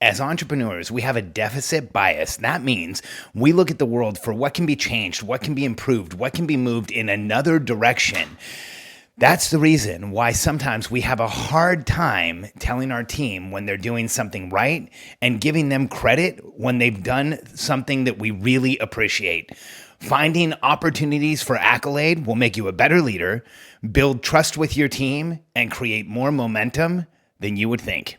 As entrepreneurs, we have a deficit bias. That means we look at the world for what can be changed, what can be improved, what can be moved in another direction. That's the reason why sometimes we have a hard time telling our team when they're doing something right and giving them credit when they've done something that we really appreciate. Finding opportunities for Accolade will make you a better leader, build trust with your team, and create more momentum than you would think.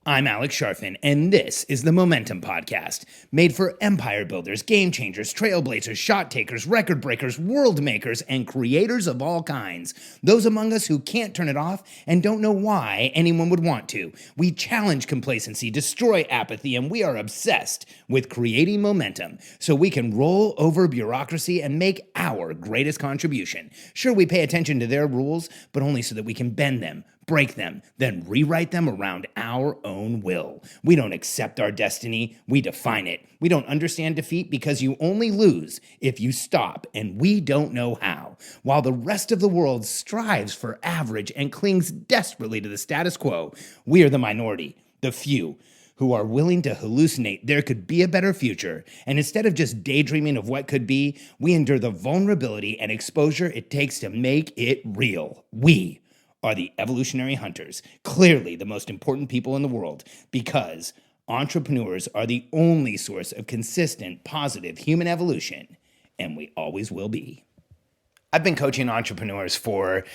I'm Alex Sharfin, and this is the Momentum Podcast, made for empire builders, game changers, trailblazers, shot takers, record breakers, world makers, and creators of all kinds. Those among us who can't turn it off and don't know why anyone would want to. We challenge complacency, destroy apathy, and we are obsessed with creating momentum so we can roll over bureaucracy and make our greatest contribution. Sure, we pay attention to their rules, but only so that we can bend them, break them, then rewrite them around our own will. We don't accept our destiny, we define it. We don't understand defeat because you only lose if you stop, and we don't know how. While the rest of the world strives for average and clings desperately to the status quo, we are the minority, the few, who are willing to hallucinate there could be a better future. And instead of just daydreaming of what could be, we endure the vulnerability and exposure it takes to make it real. We are the evolutionary hunters, clearly the most important people in the world, because entrepreneurs are the only source of consistent, positive human evolution, and we always will be. I've been coaching entrepreneurs for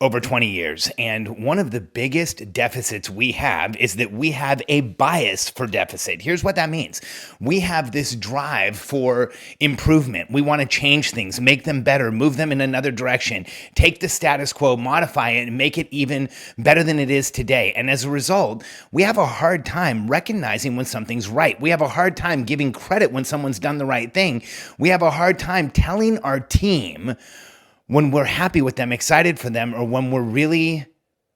over 20 years, and one of the biggest deficits we have is that we have a bias for deficit. Here's what that means. We have this drive for improvement. We want to change things, make them better, move them in another direction, take the status quo, modify it, and make it even better than it is today. And as a result, we have a hard time recognizing when something's right. We have a hard time giving credit when someone's done the right thing. We have a hard time telling our team when we're happy with them, excited for them, or when we're really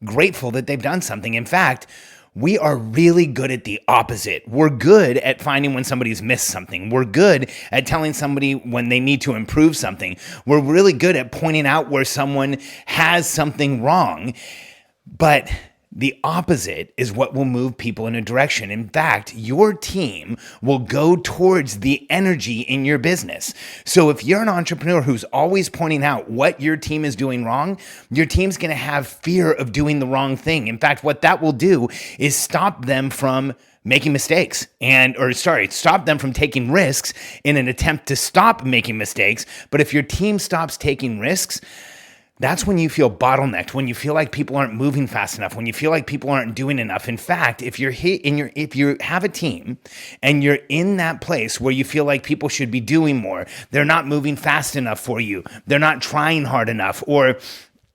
grateful that they've done something. In fact, we are really good at the opposite. We're good at finding when somebody's missed something. We're good at telling somebody when they need to improve something. We're really good at pointing out where someone has something wrong. But the opposite is what will move people in a direction. In fact, your team will go towards the energy in your business. So if you're an entrepreneur who's always pointing out what your team is doing wrong, your team's going to have fear of doing the wrong thing. In fact, what that will do is stop them from making mistakes stop them from taking risks in an attempt to stop making mistakes. But if your team stops taking risks, that's when you feel bottlenecked, when you feel like people aren't moving fast enough, when you feel like people aren't doing enough. In fact, if you have a team and you're in that place where you feel like people should be doing more, they're not moving fast enough for you, they're not trying hard enough, or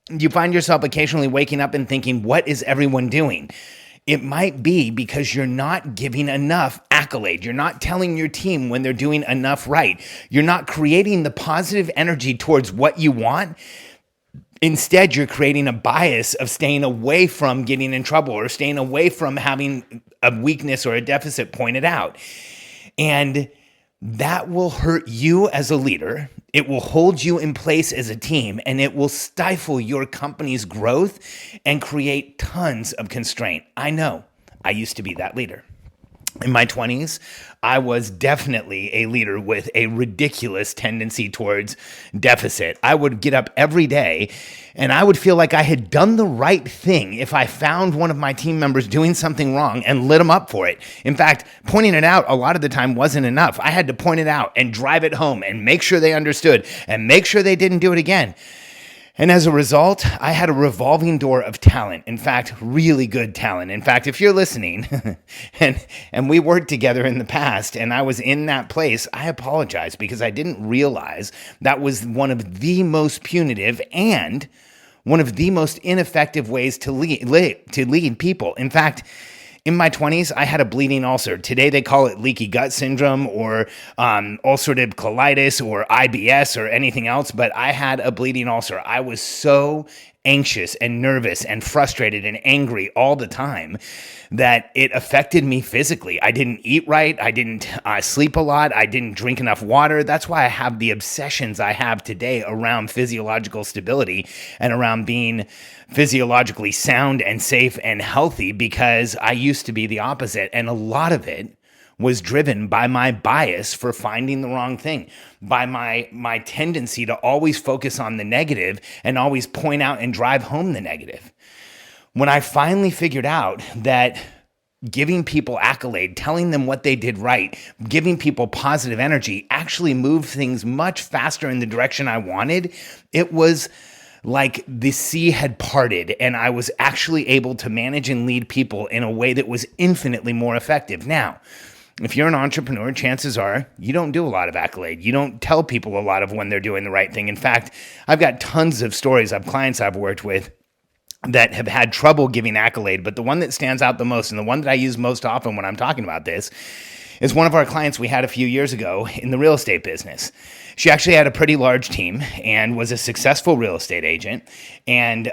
you find yourself occasionally waking up and thinking, what is everyone doing? It might be because you're not giving enough accolade. You're not telling your team when they're doing enough right. You're not creating the positive energy towards what you want. Instead, you're creating a bias of staying away from getting in trouble or staying away from having a weakness or a deficit pointed out. And that will hurt you as a leader. It will hold you in place as a team, and it will stifle your company's growth and create tons of constraint. I know. I used to be that leader. In my 20s, I was definitely a leader with a ridiculous tendency towards deficit. I would get up every day and I would feel like I had done the right thing if I found one of my team members doing something wrong and lit them up for it. In fact, pointing it out a lot of the time wasn't enough. I had to point it out and drive it home and make sure they understood and make sure they didn't do it again. And as a result, I had a revolving door of talent. In fact, really good talent. In fact, if you're listening and we worked together in the past and I was in that place, I apologize because I didn't realize that was one of the most punitive and one of the most ineffective ways to lead people. In fact, in my 20s, I had a bleeding ulcer. Today, they call it leaky gut syndrome or ulcerative colitis or IBS or anything else, but I had a bleeding ulcer. I was so anxious and nervous and frustrated and angry all the time that it affected me physically. I didn't eat right. I didn't sleep a lot. I didn't drink enough water. That's why I have the obsessions I have today around physiological stability and around being physiologically sound and safe and healthy, because I used to be the opposite. And a lot of it was driven by my bias for finding the wrong thing, by my tendency to always focus on the negative and always point out and drive home the negative. When I finally figured out that giving people accolade, telling them what they did right, giving people positive energy actually moved things much faster in the direction I wanted, it was like the sea had parted and I was actually able to manage and lead people in a way that was infinitely more effective. Now, if you're an entrepreneur, chances are you don't do a lot of accolade. You don't tell people a lot of when they're doing the right thing. In fact, I've got tons of stories of clients I've worked with that have had trouble giving accolade, but the one that stands out the most and the one that I use most often when I'm talking about this is one of our clients we had a few years ago in the real estate business. She actually had a pretty large team and was a successful real estate agent, and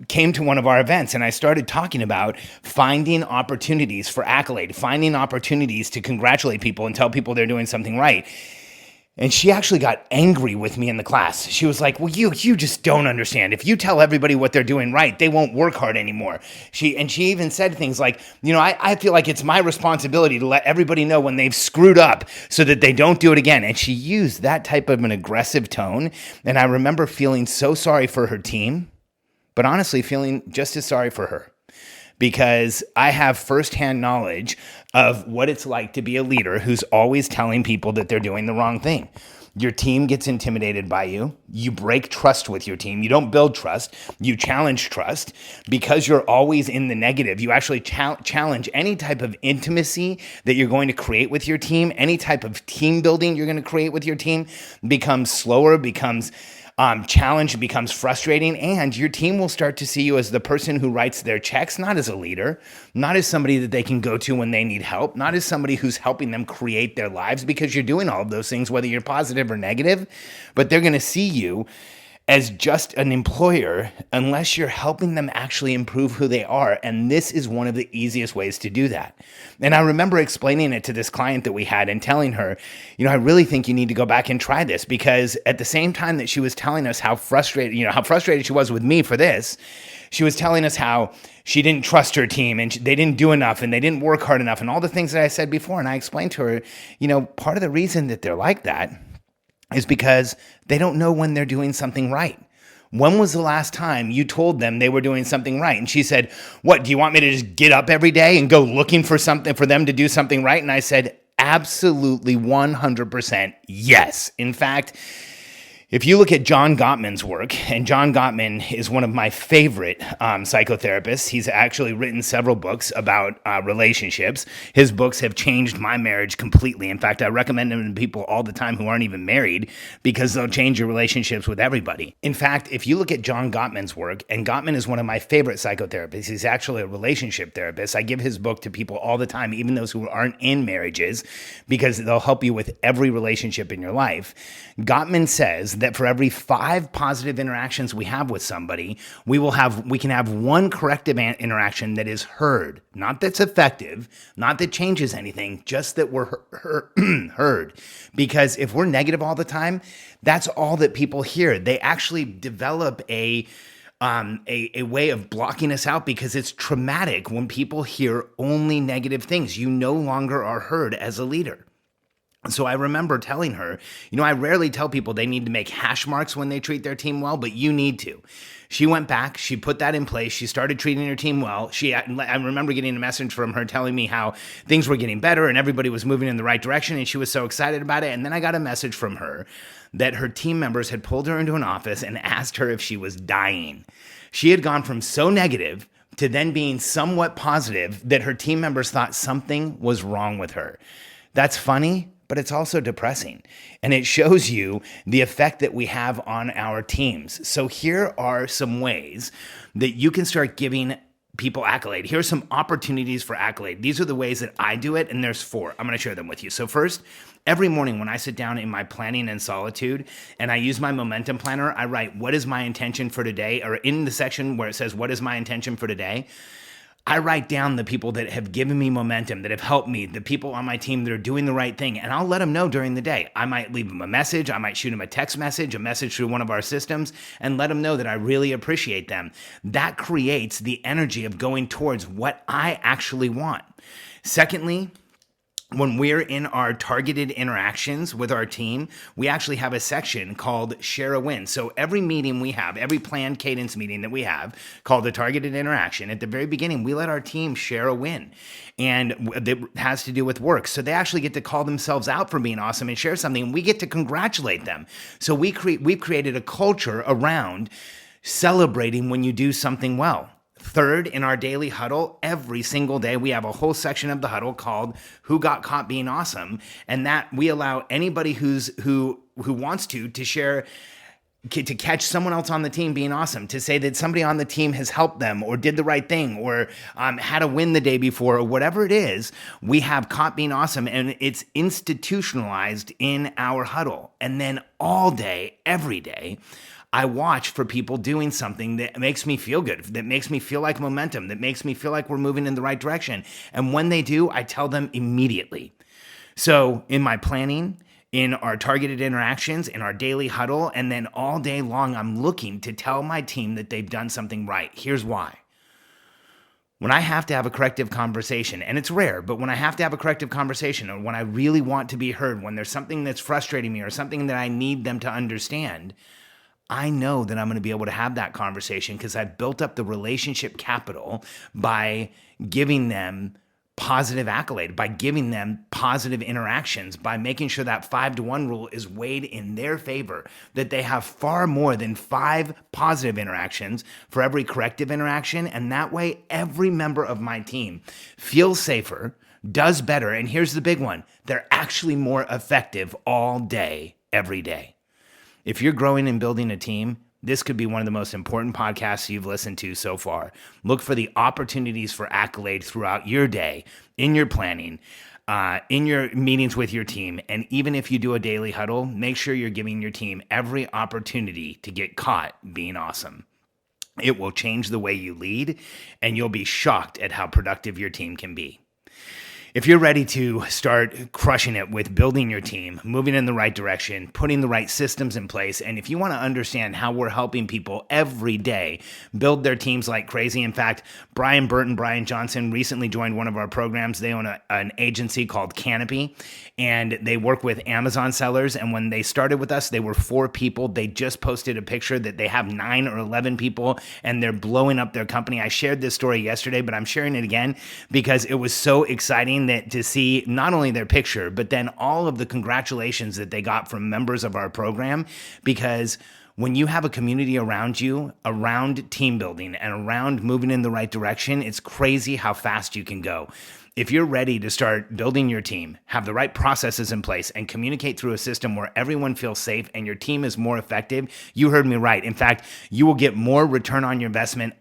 came to one of our events, and I started talking about finding opportunities for accolade, finding opportunities to congratulate people and tell people they're doing something right. And she actually got angry with me in the class. She was like, well, you just don't understand. If you tell everybody what they're doing right, they won't work hard anymore. She even said things like, I feel like it's my responsibility to let everybody know when they've screwed up so that they don't do it again. And she used that type of an aggressive tone. And I remember feeling so sorry for her team, but honestly feeling just as sorry for her, because I have firsthand knowledge of what it's like to be a leader who's always telling people that they're doing the wrong thing. Your team gets intimidated by you. You break trust with your team. You don't build trust. You challenge trust because you're always in the negative. You actually challenge any type of intimacy that you're going to create with your team. Any type of team building you're going to create with your team becomes slower, becomes challenge, becomes frustrating, and your team will start to see you as the person who writes their checks, not as a leader, not as somebody that they can go to when they need help, not as somebody who's helping them create their lives, because you're doing all of those things, whether you're positive or negative, but they're going to see you as just an employer unless you're helping them actually improve who they are. And this is one of the easiest ways to do that. And I remember explaining it to this client that we had and telling her, I really think you need to go back and try this, because at the same time that she was telling us how frustrated she was with me for this, she was telling us how she didn't trust her team and they didn't do enough and they didn't work hard enough and all the things that I said before. And I explained to her, part of the reason that they're like that is because they don't know when they're doing something right. When was the last time you told them they were doing something right? And she said, what, do you want me to just get up every day and go looking for something for them to do something right? And I said, absolutely 100% yes. In fact, if you look at John Gottman's work, and John Gottman is one of my favorite psychotherapists. He's actually written several books about relationships. His books have changed my marriage completely. In fact, I recommend them to people all the time who aren't even married, because they'll change your relationships with everybody. In fact, if you look at John Gottman's work, and Gottman is one of my favorite psychotherapists. He's actually a relationship therapist. I give his book to people all the time, even those who aren't in marriages, because they'll help you with every relationship in your life. Gottman says that for every 5 positive interactions we have with somebody, we can have 1 corrective interaction that is heard, not that's effective, not that changes anything, just that we're heard. Because if we're negative all the time, that's all that people hear. They actually develop a way of blocking us out, because it's traumatic when people hear only negative things. You no longer are heard as a leader. So I remember telling her, I rarely tell people they need to make hash marks when they treat their team well, but you need to. She went back, she put that in place, she started treating her team well. I remember getting a message from her telling me how things were getting better and everybody was moving in the right direction, and she was so excited about it. And then I got a message from her that her team members had pulled her into an office and asked her if she was dying. She had gone from so negative to then being somewhat positive that her team members thought something was wrong with her. That's funny, but it's also depressing. And it shows you the effect that we have on our teams. So here are some ways that you can start giving people Accolade. Here's some opportunities for Accolade. These are the ways that I do it, and there's 4. I'm going to share them with you. So first, every morning when I sit down in my planning and solitude and I use my momentum planner, I write, what is my intention for today? Or in the section where it says, what is my intention for today? I write down the people that have given me momentum, that have helped me, the people on my team that are doing the right thing, and I'll let them know during the day. I might leave them a message, I might shoot them a text message, a message through one of our systems, and let them know that I really appreciate them. That creates the energy of going towards what I actually want. Secondly, when we're in our targeted interactions with our team, we actually have a section called Share a Win. So every meeting we have, every planned cadence meeting that we have called the targeted interaction, at the very beginning, we let our team share a win. And it has to do with work. So they actually get to call themselves out for being awesome and share something, and we get to congratulate them. So we've created a culture around celebrating when you do something well. Third, in our daily huddle, every single day, we have a whole section of the huddle called Who Got Caught Being Awesome. And that we allow anybody who wants to share, to catch someone else on the team being awesome, to say that somebody on the team has helped them or did the right thing or had a win the day before or whatever it is. We have Caught Being Awesome, and it's institutionalized in our huddle. And then all day, every day, I watch for people doing something that makes me feel good, that makes me feel like momentum, that makes me feel like we're moving in the right direction. And when they do, I tell them immediately. So in my planning, in our targeted interactions, in our daily huddle, and then all day long, I'm looking to tell my team that they've done something right. Here's why. When I have to have a corrective conversation, and it's rare, but when I have to have a corrective conversation, or when I really want to be heard, when there's something that's frustrating me or something that I need them to understand, I know that I'm going to be able to have that conversation because I've built up the relationship capital by giving them positive accolade, by giving them positive interactions, by making sure that 5-to-1 rule is weighed in their favor, that they have far more than 5 positive interactions for every corrective interaction. And that way, every member of my team feels safer, does better. And here's the big one. They're actually more effective all day, every day. If you're growing and building a team, this could be one of the most important podcasts you've listened to so far. Look for the opportunities for Accolade throughout your day, in your planning, in your meetings with your team. And even if you do a daily huddle, make sure you're giving your team every opportunity to get caught being awesome. It will change the way you lead, and you'll be shocked at how productive your team can be. If you're ready to start crushing it with building your team, moving in the right direction, putting the right systems in place, and if you want to understand how we're helping people every day build their teams like crazy. In fact, Brian Johnson recently joined one of our programs. They own an agency called Canopy, and they work with Amazon sellers. And when they started with us, they were 4 people. They just posted a picture that they have 9 or 11 people, and they're blowing up their company. I shared this story yesterday, but I'm sharing it again because it was so exciting that to see not only their picture, but then all of the congratulations that they got from members of our program. Because when you have a community around you, around team building and around moving in the right direction, it's crazy how fast you can go. If you're ready to start building your team, have the right processes in place, and communicate through a system where everyone feels safe and your team is more effective, you heard me right. In fact, you will get more return on your investment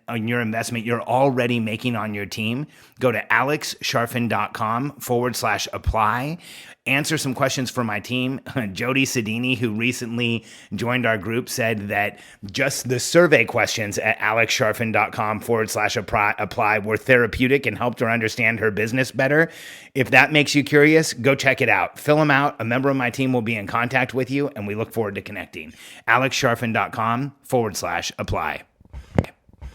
you're already making on your team. Go to alexsharfin.com/apply. Answer some questions for my team. Jody Sedini, who recently joined our group, said that just the survey questions at alexsharfin.com/apply were therapeutic and helped her understand her business better. If that makes you curious, go check it out. Fill them out. A member of my team will be in contact with you, and we look forward to connecting. alexsharfin.com/apply.